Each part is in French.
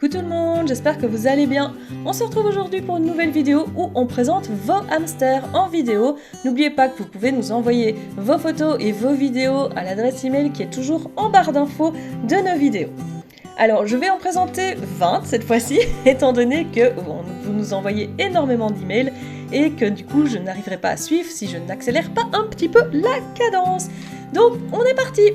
Coucou tout le monde, j'espère que vous allez bien. On se retrouve aujourd'hui pour une nouvelle vidéo où on présente vos hamsters en vidéo. N'oubliez pas que vous pouvez nous envoyer vos photos et vos vidéos à l'adresse email qui est toujours en barre d'infos de nos vidéos. Alors je vais en présenter 20 cette fois-ci, étant donné que vous nous envoyez énormément d'emails et que du coup je n'arriverai pas à suivre si je n'accélère pas un petit peu la cadence. Donc on est parti!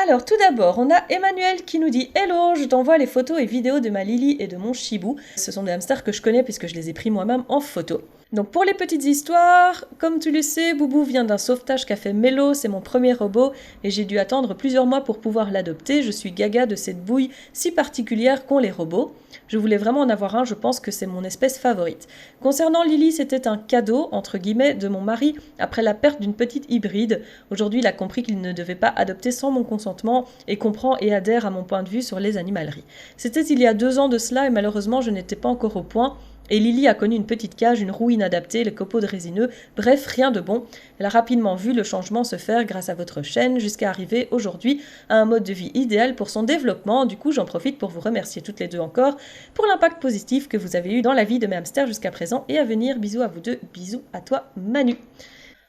Alors tout d'abord, on a Emmanuel qui nous dit « Hello, je t'envoie les photos et vidéos de ma Lily et de mon Shibou. » Ce sont des hamsters que je connais puisque je les ai pris moi-même en photo. Donc pour les petites histoires, comme tu le sais, Boubou vient d'un sauvetage qu'a fait Mélo, c'est mon premier robot, et j'ai dû attendre plusieurs mois pour pouvoir l'adopter. Je suis gaga de cette bouille si particulière qu'ont les robots. Je voulais vraiment en avoir un, je pense que c'est mon espèce favorite. Concernant Lily, c'était un cadeau, entre guillemets, de mon mari après la perte d'une petite hybride. Aujourd'hui, il a compris qu'il ne devait pas adopter sans mon consentement et comprend et adhère à mon point de vue sur les animaleries. C'était il y a 2 ans de cela et malheureusement, je n'étais pas encore au point. Et Lily a connu une petite cage, une roue inadaptée, les copeaux de résineux, bref, rien de bon. Elle a rapidement vu le changement se faire grâce à votre chaîne, jusqu'à arriver aujourd'hui à un mode de vie idéal pour son développement. Du coup, j'en profite pour vous remercier toutes les deux encore pour l'impact positif que vous avez eu dans la vie de mes hamsters jusqu'à présent et à venir. Bisous à vous deux, bisous à toi Manu.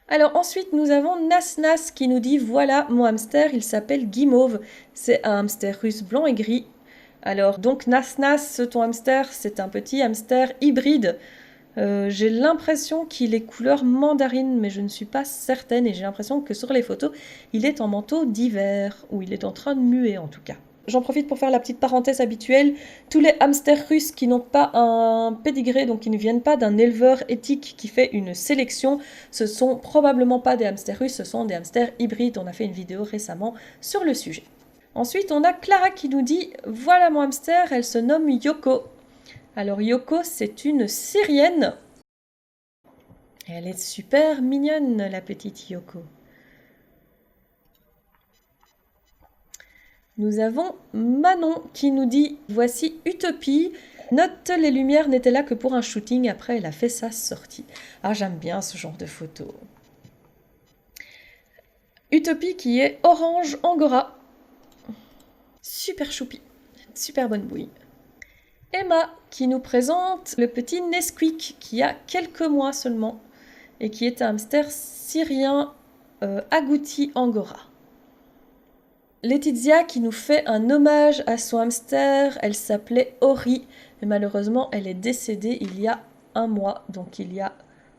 Alors ensuite, nous avons Nasnas qui nous dit « Voilà mon hamster, il s'appelle Guimauve. C'est un hamster russe blanc et gris. » Alors, donc Nasnas, ton hamster, c'est un petit hamster hybride. J'ai l'impression qu'il est couleur mandarine, mais je ne suis pas certaine. Et j'ai l'impression que sur les photos, il est en manteau d'hiver, ou il est en train de muer en tout cas. J'en profite pour faire la petite parenthèse habituelle. Tous les hamsters russes qui n'ont pas un pédigré, donc qui ne viennent pas d'un éleveur éthique qui fait une sélection, ce sont probablement pas des hamsters russes, ce sont des hamsters hybrides. On a fait une vidéo récemment sur le sujet. Ensuite, on a Clara qui nous dit « Voilà mon hamster, elle se nomme Yoko. » Alors Yoko, c'est une Syrienne. Et elle est super mignonne, la petite Yoko. Nous avons Manon qui nous dit « Voici Utopie. Note, les lumières n'étaient là que pour un shooting. Après, elle a fait sa sortie. » Ah, j'aime bien ce genre de photos. Utopie qui est orange angora. Super choupi, super bonne bouille. Emma qui nous présente le petit Nesquik qui a quelques mois seulement et qui est un hamster syrien agouti angora. Laetitia qui nous fait un hommage à son hamster, elle s'appelait Ori, mais malheureusement elle est décédée il y a 1 mois, donc il y a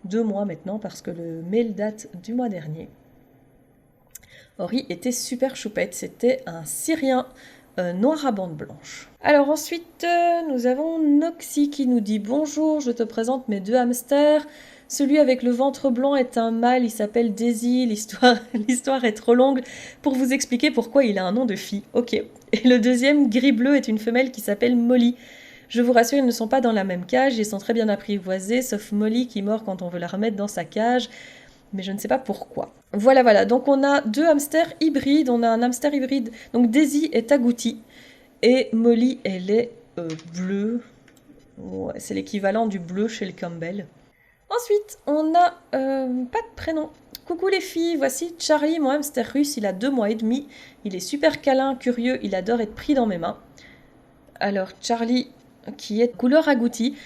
2 mois maintenant parce que le mail date du mois dernier. Ori était super choupette, c'était un Syrien noir à bande blanche. Alors ensuite, nous avons Noxy qui nous dit « Bonjour, je te présente mes 2 hamsters. Celui avec le ventre blanc est un mâle, il s'appelle Daisy. L'histoire est trop longue pour vous expliquer pourquoi il a un nom de fille. Ok. Et le deuxième, gris-bleu, est une femelle qui s'appelle Molly. Je vous rassure, ils ne sont pas dans la même cage, ils sont très bien apprivoisés, sauf Molly qui mord quand on veut la remettre dans sa cage. Mais je ne sais pas pourquoi. Voilà, donc on a 2 hamsters hybrides, on a un hamster hybride, donc Daisy est agouti, et Molly, elle est bleue, ouais, c'est l'équivalent du bleu chez le Campbell. Ensuite, on a pas de prénom. Coucou les filles, voici Charlie, mon hamster russe, il a 2 mois et demi, il est super câlin, curieux, il adore être pris dans mes mains. Alors Charlie, qui est couleur agouti.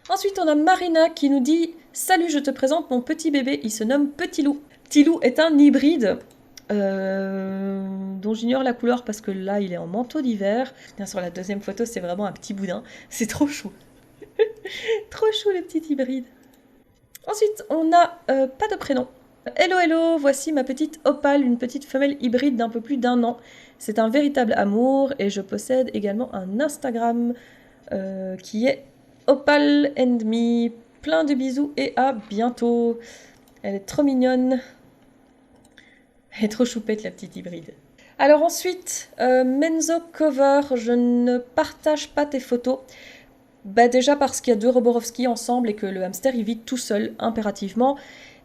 Ensuite, on a Marina qui nous dit « Salut, je te présente mon petit bébé, il se nomme Petit Loup. » Petit Loup est un hybride dont j'ignore la couleur parce que là, il est en manteau d'hiver. Sur la deuxième photo, c'est vraiment un petit boudin. C'est trop chou. Trop chou, le petit hybride. Ensuite, on a pas de prénom. Hello, voici ma petite Opale, une petite femelle hybride d'un peu plus d'1 an. C'est un véritable amour et je possède également un Instagram qui est Opal and Me. Plein de bisous et à bientôt. Elle est trop mignonne. Elle est trop choupette, la petite hybride. Alors ensuite, Menzo Cover, je ne partage pas tes photos. Bah déjà parce qu'il y a 2 Roborovski ensemble et que le hamster il vit tout seul, impérativement.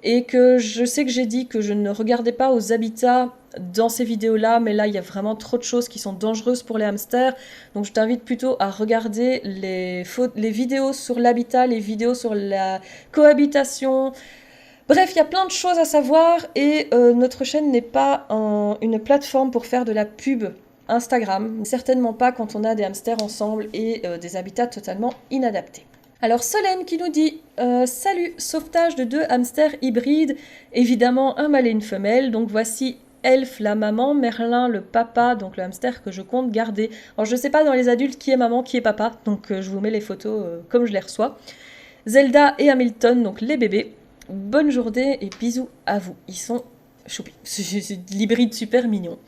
Et que je sais que j'ai dit que je ne regardais pas aux habitats dans ces vidéos-là, mais là, il y a vraiment trop de choses qui sont dangereuses pour les hamsters. Donc, je t'invite plutôt à regarder les vidéos sur l'habitat, les vidéos sur la cohabitation. Bref, il y a plein de choses à savoir et notre chaîne n'est pas une plateforme pour faire de la pub Instagram. Certainement pas quand on a des hamsters ensemble et des habitats totalement inadaptés. Alors Solène qui nous dit salut, sauvetage de 2 hamsters hybrides, évidemment un mâle et une femelle, donc voici Elf la maman, Merlin le papa, donc le hamster que je compte garder. Alors je sais pas dans les adultes qui est maman, qui est papa, donc je vous mets les photos comme je les reçois. Zelda et Hamilton, donc les bébés. Bonne journée et bisous à vous. Ils sont choupis. C'est l'hybride super mignon.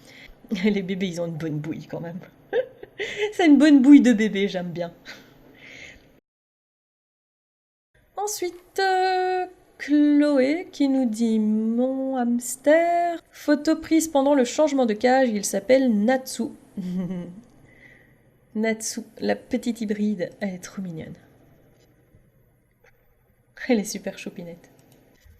Les bébés, ils ont une bonne bouille quand même. C'est une bonne bouille de bébé, j'aime bien. Ensuite, Chloé qui nous dit mon hamster. Photo prise pendant le changement de cage, il s'appelle Natsu. Natsu, la petite hybride, elle est trop mignonne. Elle est super choupinette.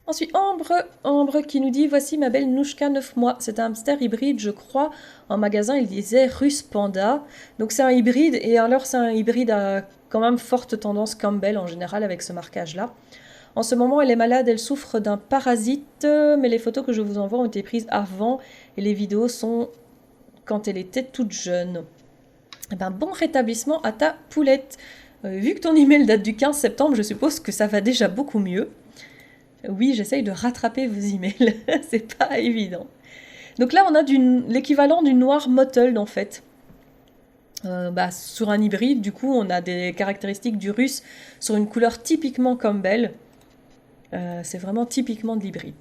Ensuite, Ambre qui nous dit voici ma belle Nouchka 9 mois. C'est un hamster hybride, je crois. En magasin, il disait Russe Panda. Donc c'est un hybride, et alors c'est un hybride à quand même forte tendance Campbell en général avec ce marquage-là. En ce moment, elle est malade, elle souffre d'un parasite, mais les photos que je vous envoie ont été prises avant et les vidéos sont quand elle était toute jeune. Eh ben, bon rétablissement à ta poulette. Vu que ton email date du 15 septembre, je suppose que ça va déjà beaucoup mieux. Oui, j'essaye de rattraper vos emails, c'est pas évident. Donc là, on a l'équivalent du noir mottled en fait. Sur un hybride, du coup, on a des caractéristiques du russe sur une couleur typiquement Campbell. C'est vraiment typiquement de l'hybride.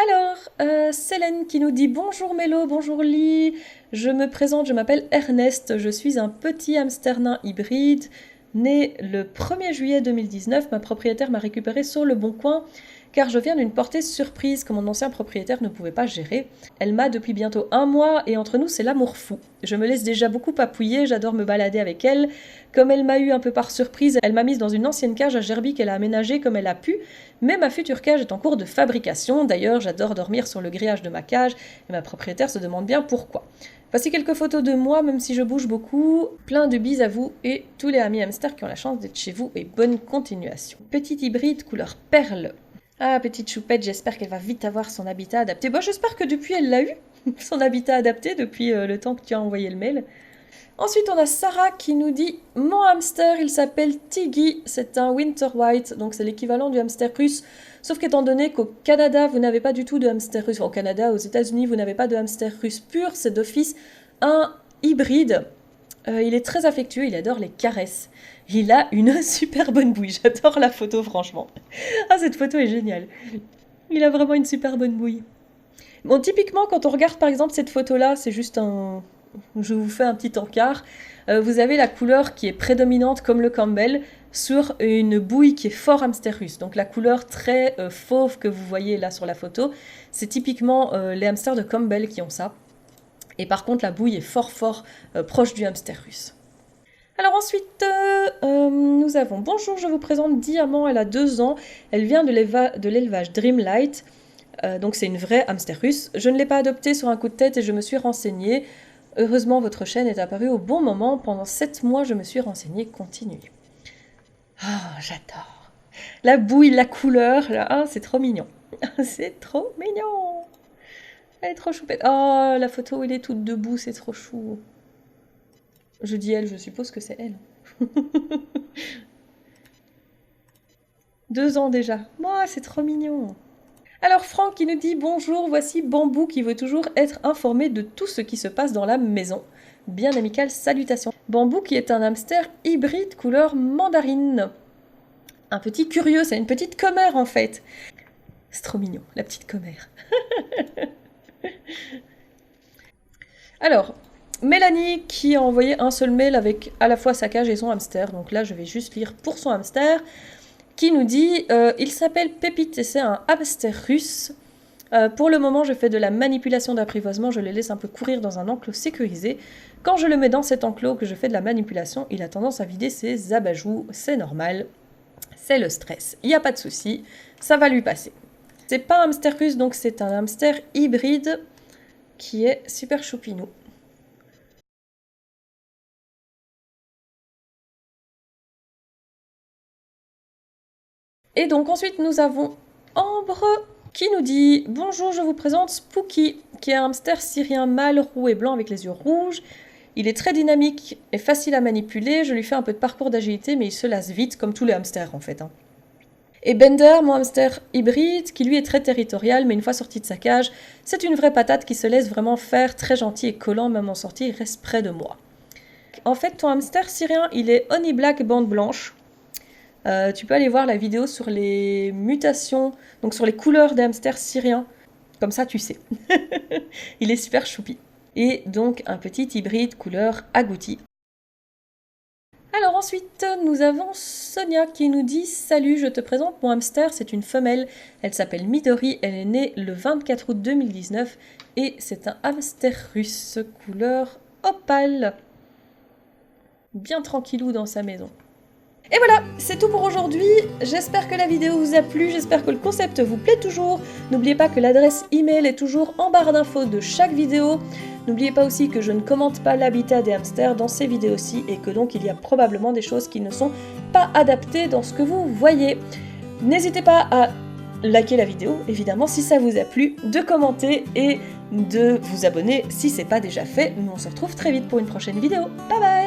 Alors, Célène qui nous dit bonjour Mélo, bonjour Lee, je me présente, je m'appelle Ernest, je suis un petit hamster nain hybride, né le 1er juillet 2019, ma propriétaire m'a récupéré sur le bon coin car je viens d'une portée surprise que mon ancien propriétaire ne pouvait pas gérer. Elle m'a depuis bientôt 1 mois et entre nous c'est l'amour fou. Je me laisse déjà beaucoup appuyer, j'adore me balader avec elle. Comme elle m'a eu un peu par surprise, elle m'a mise dans une ancienne cage à Gerby qu'elle a aménagée comme elle a pu, mais ma future cage est en cours de fabrication. D'ailleurs, j'adore dormir sur le grillage de ma cage et ma propriétaire se demande bien pourquoi. Voici quelques photos de moi, même si je bouge beaucoup. Plein de bises à vous et tous les amis hamsters qui ont la chance d'être chez vous et bonne continuation. Petite hybride couleur perle. Ah, petite choupette, j'espère qu'elle va vite avoir son habitat adapté. Bon, j'espère que depuis elle l'a eu, son habitat adapté, depuis le temps que tu as envoyé le mail. Ensuite, on a Sarah qui nous dit « Mon hamster, il s'appelle Tiggy, c'est un Winter White, donc c'est l'équivalent du hamster russe. Sauf qu'étant donné qu'au Canada, vous n'avez pas du tout de hamster russe, enfin, au Canada, aux États-Unis, vous n'avez pas de hamster russe pur, c'est d'office un hybride. Il est très affectueux, il adore les caresses. Il a une super bonne bouille, j'adore la photo franchement. Ah, cette photo est géniale. Il a vraiment une super bonne bouille. Bon, typiquement, quand on regarde par exemple cette photo-là, c'est juste un... Je vous fais un petit encart. Vous avez la couleur qui est prédominante comme le Campbell sur une bouille qui est fort hamster russe. Donc la couleur très fauve que vous voyez là sur la photo, c'est typiquement les hamsters de Campbell qui ont ça. Et par contre, la bouille est fort proche du hamster russe. Alors ensuite, nous avons bonjour, je vous présente Diamant, elle a 2 ans, elle vient de l'élevage Dreamlight, donc c'est une vraie hamster russe. Je ne l'ai pas adoptée sur un coup de tête et je me suis renseignée. Heureusement, votre chaîne est apparue au bon moment. Pendant 7 mois, je me suis renseignée. Continuez. Ah, j'adore. La bouille, la couleur, là, ah, c'est trop mignon. C'est trop mignon. Elle est trop choupette. Oh, la photo où elle est toute debout, c'est trop chou. Je dis elle, je suppose que c'est elle. 2 ans déjà. Oh, c'est trop mignon. Alors Franck qui nous dit bonjour, voici Bambou qui veut toujours être informé de tout ce qui se passe dans la maison. Bien amicale salutations. Bambou qui est un hamster hybride couleur mandarine. Un petit curieux, c'est une petite commère en fait. C'est trop mignon, la petite commère. Alors, Mélanie qui a envoyé un seul mail avec à la fois sa cage et son hamster. Donc là, je vais juste lire pour son hamster. Qui nous dit il s'appelle Pépite et c'est un hamster russe. Pour le moment, je fais de la manipulation d'apprivoisement, je le laisse un peu courir dans un enclos sécurisé. Quand je le mets dans cet enclos, que je fais de la manipulation, il a tendance à vider ses abajoues, c'est normal, c'est le stress. Il n'y a pas de souci, ça va lui passer. C'est pas un hamster russe, donc c'est un hamster hybride qui est super choupinou. Et donc ensuite nous avons Ambre qui nous dit « Bonjour, je vous présente Spooky, qui est un hamster syrien mâle roux et blanc avec les yeux rouges. Il est très dynamique et facile à manipuler, je lui fais un peu de parcours d'agilité, mais il se lasse vite, comme tous les hamsters en fait. Et Bender, mon hamster hybride, qui lui est très territorial, mais une fois sorti de sa cage, c'est une vraie patate qui se laisse vraiment faire, très gentil et collant, même en sortie, il reste près de moi. En fait, ton hamster syrien, il est honey black bande blanche. Tu peux aller voir la vidéo sur les mutations, donc sur les couleurs des hamsters syriens. Comme ça, tu sais. Il est super choupi. Et donc, un petit hybride couleur agouti. Alors ensuite, nous avons Sonia qui nous dit « Salut, je te présente mon hamster, c'est une femelle. Elle s'appelle Midori, elle est née le 24 août 2019 et c'est un hamster russe couleur opale. Bien tranquillou dans sa maison. » Et voilà, c'est tout pour aujourd'hui. J'espère que la vidéo vous a plu, j'espère que le concept vous plaît toujours. N'oubliez pas que l'adresse email est toujours en barre d'infos de chaque vidéo. N'oubliez pas aussi que je ne commente pas l'habitat des hamsters dans ces vidéos-ci et que donc il y a probablement des choses qui ne sont pas adaptées dans ce que vous voyez. N'hésitez pas à liker la vidéo, évidemment, si ça vous a plu, de commenter et de vous abonner si ce n'est pas déjà fait. Nous on se retrouve très vite pour une prochaine vidéo. Bye bye!